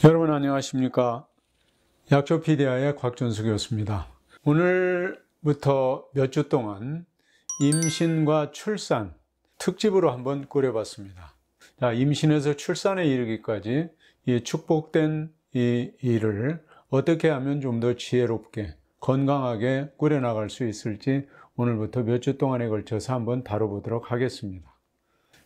여러분 안녕하십니까? 약초피디아의 곽준수 교수입니다. 오늘부터 몇 주 동안 임신과 출산 특집으로 한번 꾸려봤습니다. 자, 임신에서 출산에 이르기까지 이 축복된 이 일을 어떻게 하면 좀 더 지혜롭게 건강하게 꾸려나갈 수 있을지 오늘부터 몇 주 동안에 걸쳐서 한번 다뤄보도록 하겠습니다.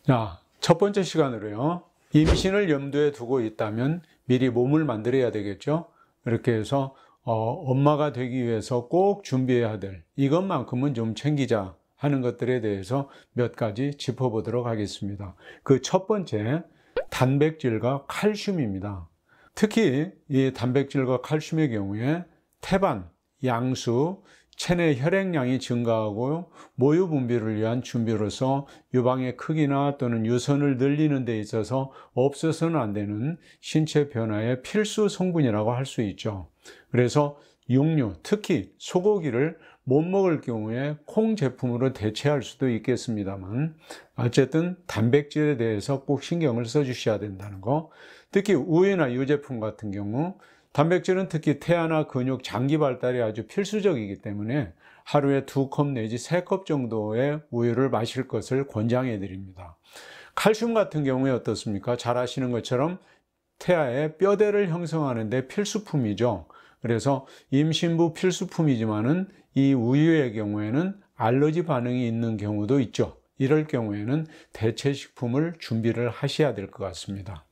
자, 첫 번째 시간으로요. 임신을 염두에 두고 있다면 미리 몸을 만들어야 되겠죠. 이렇게 해서 엄마가 되기 위해서 꼭 준비해야 될 이것만큼은 좀 챙기자 하는 것들에 대해서 몇 가지 짚어보도록 하겠습니다. 그 첫 번째, 단백질과 칼슘입니다. 특히 이 단백질과 칼슘의 경우에 태반, 양수, 체내 혈액량이 증가하고 모유 분비를 위한 준비로서 유방의 크기나 또는 유선을 늘리는 데 있어서 없어서는 안 되는 신체 변화의 필수 성분이라고 할 수 있죠. 그래서 육류, 특히 소고기를 못 먹을 경우에 콩 제품으로 대체할 수도 있겠습니다만 어쨌든 단백질에 대해서 꼭 신경을 써주셔야 된다는 거. 특히 우유나 유제품 같은 경우 단백질은 특히 태아나 근육, 장기 발달에 아주 필수적이기 때문에 하루에 2컵 내지 3컵 정도의 우유를 마실 것을 권장해 드립니다. 칼슘 같은 경우에 어떻습니까? 잘 아시는 것처럼 태아의 뼈대를 형성하는 데 필수품이죠. 그래서 임신부 필수품이지만은 이 우유의 경우에는 알러지 반응이 있는 경우도 있죠. 이럴 경우에는 대체 식품을 준비를 하셔야 될 것 같습니다.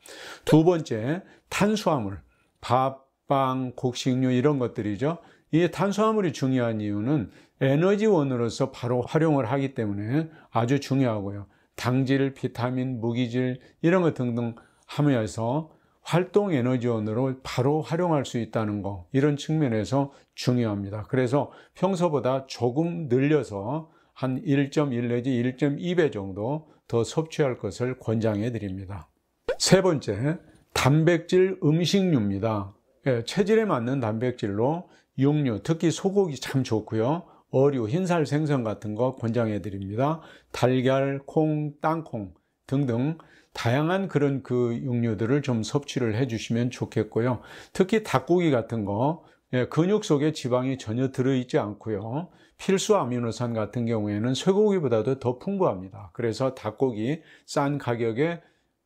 두 번째, 탄수화물, 밥, 빵, 곡식류 이런 것들이죠. 이 탄수화물이 중요한 이유는 에너지원으로서 바로 활용을 하기 때문에 아주 중요하고요. 당질, 비타민, 무기질 이런 것 등등 하면서 활동 에너지원으로 바로 활용할 수 있다는 거, 이런 측면에서 중요합니다. 그래서 평소보다 조금 늘려서 한 1.1 내지 1.2배 정도 더 섭취할 것을 권장해 드립니다. 세 번째, 단백질 음식류입니다. 체질에 맞는 단백질로 육류, 특히 소고기 참 좋고요. 어류, 흰살 생선 같은 거 권장해 드립니다. 달걀, 콩, 땅콩 등등 다양한 그런 그 육류들을 좀 섭취를 해 주시면 좋겠고요. 특히 닭고기 같은 거, 근육 속에 지방이 전혀 들어있지 않고요. 필수 아미노산 같은 경우에는 쇠고기보다도 더 풍부합니다. 그래서 닭고기 싼 가격에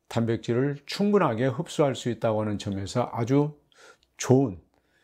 단백질을 충분하게 흡수할 수 있다고 하는 점에서 아주 좋은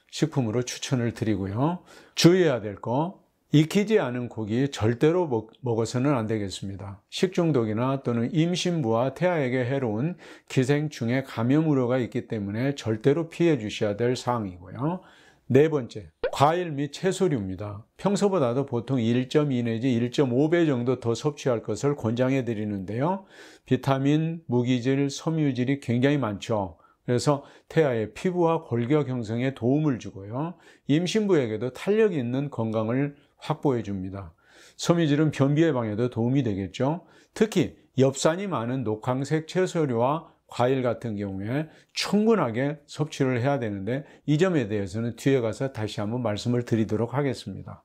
식품으로 추천을 드리고요. 주의해야 될 거, 익히지 않은 고기 절대로 먹어서는 안 되겠습니다. 식중독이나 또는 임신부와 태아에게 해로운 기생충의 감염 우려가 있기 때문에 절대로 피해 주셔야 될 사항이고요. 네 번째, 과일 및 채소류입니다. 평소보다도 보통 1.2 내지 1.5배 정도 더 섭취할 것을 권장해 드리는데요. 비타민, 무기질, 섬유질이 굉장히 많죠. 그래서 태아의 피부와 골격 형성에 도움을 주고요. 임신부에게도 탄력 있는 건강을 확보해 줍니다. 섬유질은 변비 예방에도 도움이 되겠죠. 특히 엽산이 많은 녹황색 채소류와 과일 같은 경우에 충분하게 섭취를 해야 되는데 이 점에 대해서는 뒤에 가서 다시 한번 말씀을 드리도록 하겠습니다.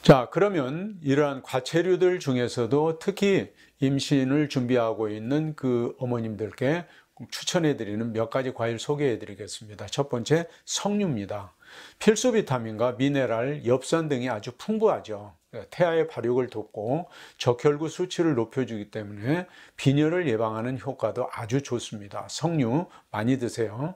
자, 그러면 이러한 과채류들 중에서도 특히 임신을 준비하고 있는 그 어머님들께 추천해 드리는 몇 가지 과일 소개해 드리겠습니다. 첫 번째, 석류입니다. 필수 비타민과 미네랄, 엽산 등이 아주 풍부하죠. 태아의 발육을 돕고 적혈구 수치를 높여주기 때문에 빈혈을 예방하는 효과도 아주 좋습니다. 석류 많이 드세요.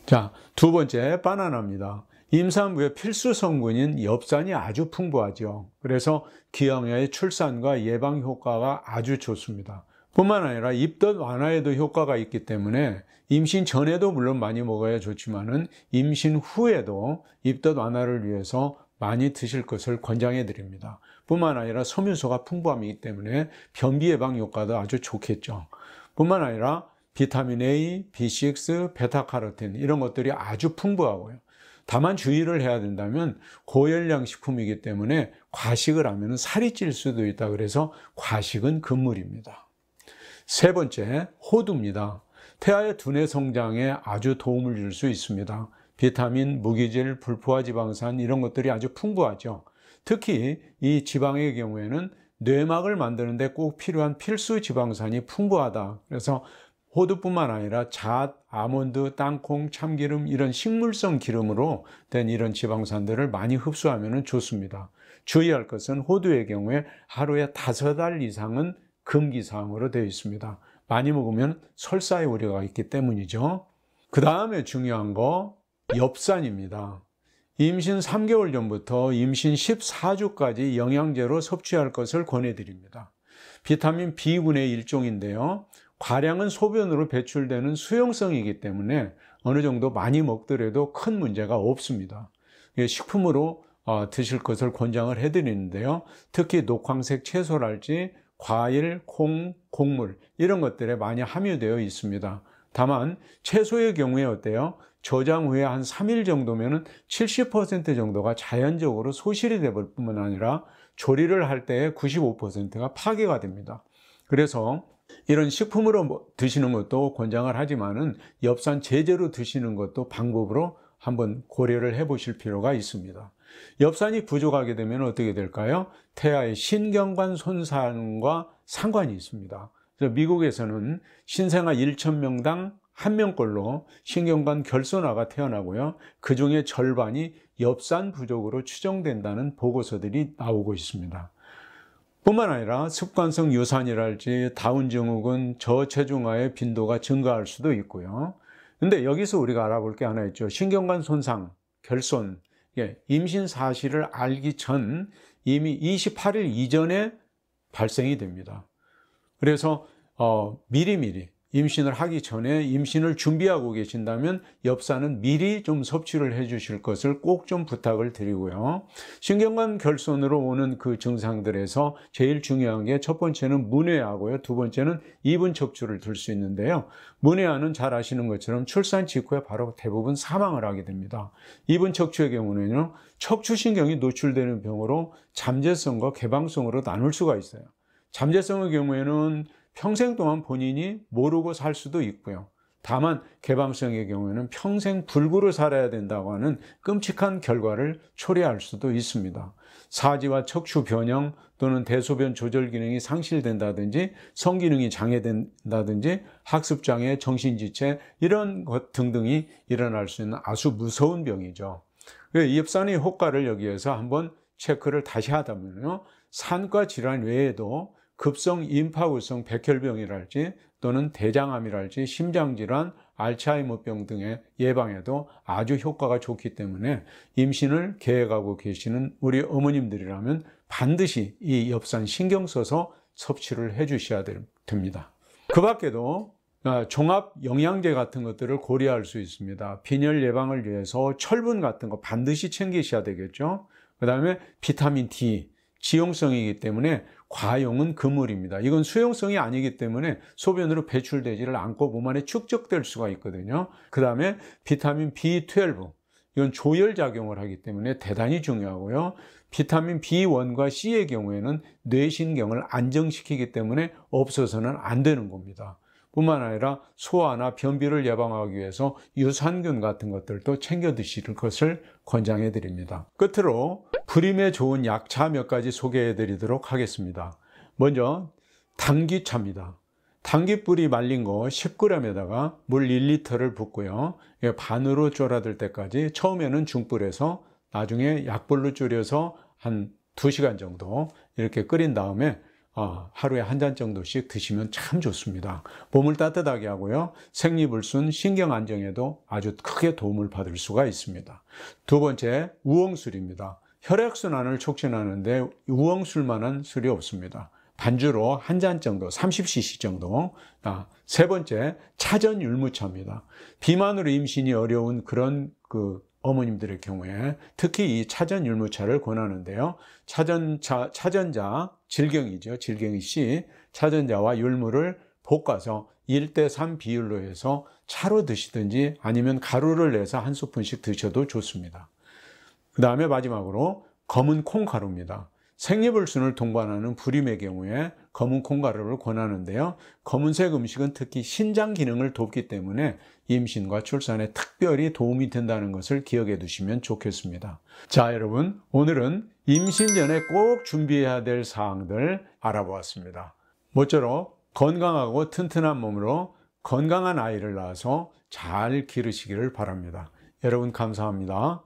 자, 두 번째, 바나나입니다. 임산부의 필수 성분인 엽산이 아주 풍부하죠. 그래서 기형아의 출산과 예방 효과가 아주 좋습니다. 뿐만 아니라 입덧 완화에도 효과가 있기 때문에 임신 전에도 물론 많이 먹어야 좋지만은 임신 후에도 입덧 완화를 위해서 많이 드실 것을 권장해 드립니다. 뿐만 아니라 섬유소가 풍부함이기 때문에 변비 예방 효과도 아주 좋겠죠. 뿐만 아니라 비타민 A, B6, 베타카로틴 이런 것들이 아주 풍부하고요. 다만 주의를 해야 된다면 고열량 식품이기 때문에 과식을 하면 살이 찔 수도 있다. 그래서 과식은 금물입니다. 세 번째, 호두입니다. 태아의 두뇌 성장에 아주 도움을 줄 수 있습니다. 비타민, 무기질, 불포화 지방산 이런 것들이 아주 풍부하죠. 특히 이 지방의 경우에는 뇌막을 만드는 데 꼭 필요한 필수 지방산이 풍부하다. 그래서 호두뿐만 아니라 잣, 아몬드, 땅콩, 참기름 이런 식물성 기름으로 된 이런 지방산들을 많이 흡수하면 좋습니다. 주의할 것은 호두의 경우에 하루에 5알 이상은 금기사항으로 되어 있습니다. 많이 먹으면 설사의 우려가 있기 때문이죠. 그 다음에 중요한 거 엽산입니다. 임신 3개월 전부터 임신 14주까지 영양제로 섭취할 것을 권해드립니다. 비타민 B군의 일종인데요. 과량은 소변으로 배출되는 수용성이기 때문에 어느 정도 많이 먹더라도 큰 문제가 없습니다. 식품으로 드실 것을 권장을 해드리는데요. 특히 녹황색 채소랄지 과일, 콩, 곡물 이런 것들에 많이 함유되어 있습니다. 다만 채소의 경우에 어때요? 저장 후에 한 3일 정도면 70% 정도가 자연적으로 소실이 될 뿐만 아니라 조리를 할 때의 95%가 파괴가 됩니다. 그래서 이런 식품으로 드시는 것도 권장을 하지만은 엽산 제제로 드시는 것도 방법으로 한번 고려를 해 보실 필요가 있습니다. 엽산이 부족하게 되면 어떻게 될까요? 태아의 신경관 손상과 상관이 있습니다. 그래서 미국에서는 신생아 1,000명당 1명꼴로 신경관 결손아가 태어나고요. 그 중에 절반이 엽산 부족으로 추정된다는 보고서들이 나오고 있습니다. 뿐만 아니라 습관성 유산이랄지 다운 증후군, 저체중아의 빈도가 증가할 수도 있고요. 근데 여기서 우리가 알아볼 게 하나 있죠. 신경관 손상, 결손, 임신 사실을 알기 전 이미 28일 이전에 발생이 됩니다. 그래서 미리미리 임신을 하기 전에 임신을 준비하고 계신다면 엽산은 미리 좀 섭취를 해 주실 것을 꼭 좀 부탁을 드리고요. 신경관 결손으로 오는 그 증상들에서 제일 중요한 게 첫 번째는 문외아고요. 두 번째는 이분 척추를 들 수 있는데요. 문외아는 잘 아시는 것처럼 출산 직후에 바로 대부분 사망을 하게 됩니다. 이분 척추의 경우는요. 척추신경이 노출되는 병으로 잠재성과 개방성으로 나눌 수가 있어요. 잠재성의 경우에는 평생 동안 본인이 모르고 살 수도 있고요. 다만 개방성의 경우에는 평생 불구로 살아야 된다고 하는 끔찍한 결과를 초래할 수도 있습니다. 사지와 척추 변형 또는 대소변 조절 기능이 상실된다든지 성기능이 장애된다든지 학습장애, 정신지체 이런 것 등등이 일어날 수 있는 아주 무서운 병이죠. 엽산의 효과를 여기에서 한번 체크를 다시 하다면요. 산과 질환 외에도 급성 임파울성 백혈병이랄지 또는 대장암이랄지 심장질환, 알츠하이머병 등의 예방에도 아주 효과가 좋기 때문에 임신을 계획하고 계시는 우리 어머님들이라면 반드시 이 엽산 신경 써서 섭취를 해 주셔야 됩니다. 그 밖에도 종합 영양제 같은 것들을 고려할 수 있습니다. 빈혈 예방을 위해서 철분 같은 거 반드시 챙기셔야 되겠죠. 그 다음에 비타민 D, 지용성이기 때문에 과용은 금물입니다. 이건 수용성이 아니기 때문에 소변으로 배출되지를 않고 몸 안에 축적될 수가 있거든요. 그 다음에 비타민 B12, 이건 조혈작용을 하기 때문에 대단히 중요하고요. 비타민 B1과 C의 경우에는 뇌신경을 안정시키기 때문에 없어서는 안 되는 겁니다. 뿐만 아니라 소화나 변비를 예방하기 위해서 유산균 같은 것들도 챙겨 드실 것을 권장해 드립니다. 끝으로 불임에 좋은 약차 몇 가지 소개해 드리도록 하겠습니다. 먼저 당귀차입니다. 당귀뿌리 말린 거 10g에다가 물 1리터를 붓고요. 반으로 졸아들 때까지 처음에는 중불에서 나중에 약불로 졸여서 한 2시간 정도 이렇게 끓인 다음에 하루에 한 잔 정도씩 드시면 참 좋습니다. 몸을 따뜻하게 하고요. 생리불순, 신경 안정에도 아주 크게 도움을 받을 수가 있습니다. 두 번째, 우엉술입니다. 혈액순환을 촉진하는데 우엉술만한 술이 없습니다. 반주로 한 잔 정도, 30cc 정도. 세 번째, 차전율무차입니다. 비만으로 임신이 어려운 그런 어머님들의 경우에 특히 이 차전율무차를 권하는데요. 차전자, 질경이죠. 질경이 씨, 차전자와 율무를 볶아서 1:3 비율로 해서 차로 드시든지 아니면 가루를 내서 한 스푼씩 드셔도 좋습니다. 그 다음에 마지막으로 검은 콩가루입니다. 생리불순을 동반하는 불임의 경우에 검은 콩가루를 권하는데요. 검은색 음식은 특히 신장 기능을 돕기 때문에 임신과 출산에 특별히 도움이 된다는 것을 기억해 두시면 좋겠습니다. 자, 여러분, 오늘은 임신 전에 꼭 준비해야 될 사항들 알아보았습니다. 모쪼록 건강하고 튼튼한 몸으로 건강한 아이를 낳아서 잘 기르시기를 바랍니다. 여러분 감사합니다.